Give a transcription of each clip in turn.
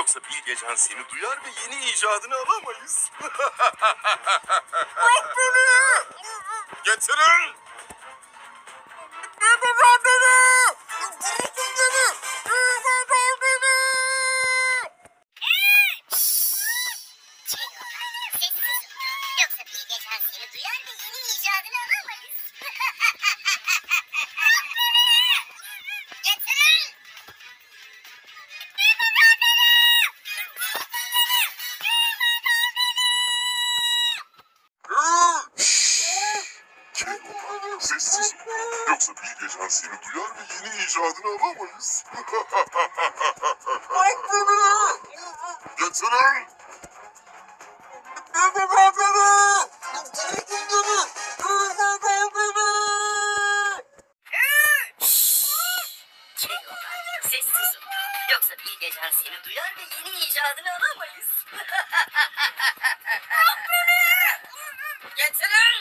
Yoksa Bilgecan seni duyar ve yeni icadını alamayız. Bırak beni! Getirin! Bırak beni! Bırakın beni! Bırak beni! Yoksa Bilgecan seni duyar ve yeni icadını alamayız. Getirin! Keloğlan sessiz ol. Yoksa Bilgecan seni duyar ve yeni icadını alamayız. Bırak beni! Getirin! Bırak beni! Bırakın beni! Bırak beni! Keloğlan sessiz ol. Yoksa Bilgecan seni duyar ve yeni icadını alamayız. Getirin!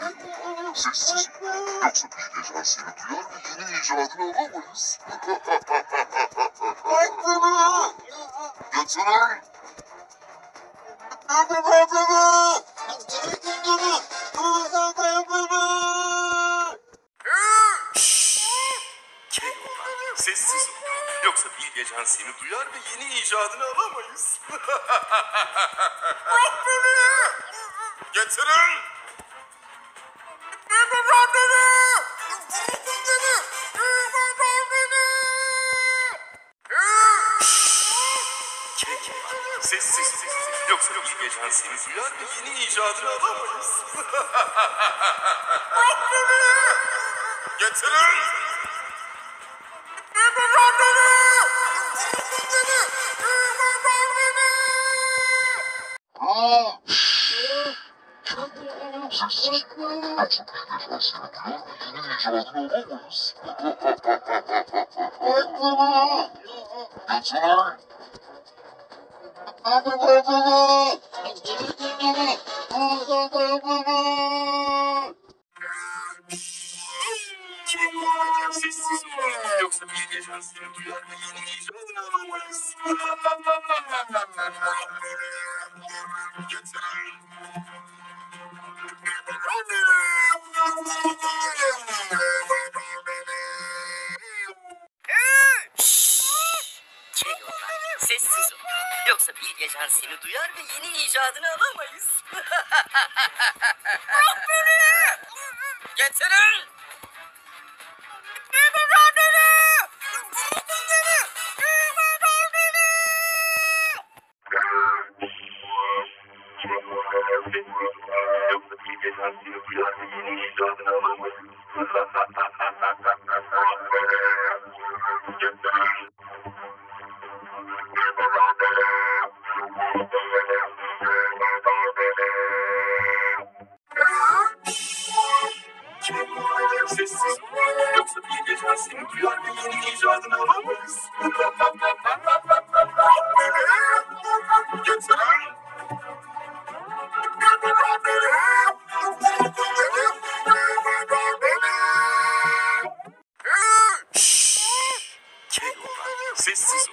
Keloğlan sessiz ol. Yoksa Bilgecan seni duyar ve yeni icadını alamayız. Bırak beni! Getirin! Bırak beni! Bırakın beni! Bırak beni! Keloğlan sessiz ol. Yoksa Bilgecan seni duyar ve yeni icadını alamayız. Bırak beni! Getirin! Bırak beni! Bırakın beni! Bırak beni! Keloğlan sessiz ol. Yoksa Bilgecan seni duyar ve yeni icadını alamayız. Bırak beni! Getirin! Bırak beni! Bırakın beni! Bırak beni! Keloğlan sessiz ol. Yoksa Bilgecan seni duyar ve yeni icadını alamayız. Bırak beni! Getirin! Bırak beni! Bırakın beni! Bırak beni! Keloğlan sessiz ol. Yoksa Bilgecan seni duyar ve yeni icadını alamayız. Getirin! Keloğlan sessiz ol. Yoksa Bilgecan seni duyar ve yeni icadını alamayız. Getirin! Yoksa Bilgecan seni duyar ve yeni icadını alamayız. Getirin! Keloğlan sessiz ol. Yoksa Bilgecan seni duyar ve yeni icadını alamayız. Getirin! Keloğlan sessiz ol.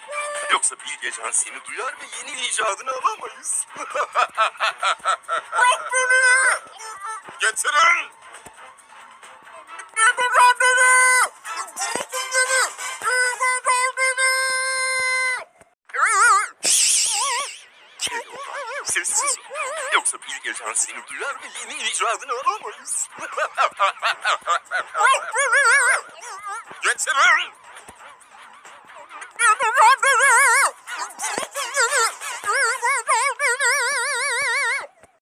Yoksa Bilgecan seni duyar ve yeni icadını alamayız. Bırak beni! Getirin! Bırak beni! Bırakın beni! Bırak beni! Keloğlan sessiz ol. Yoksa Bilgecan seni duyar ve yeni icadını alamayız. Bırak beni! Getirin!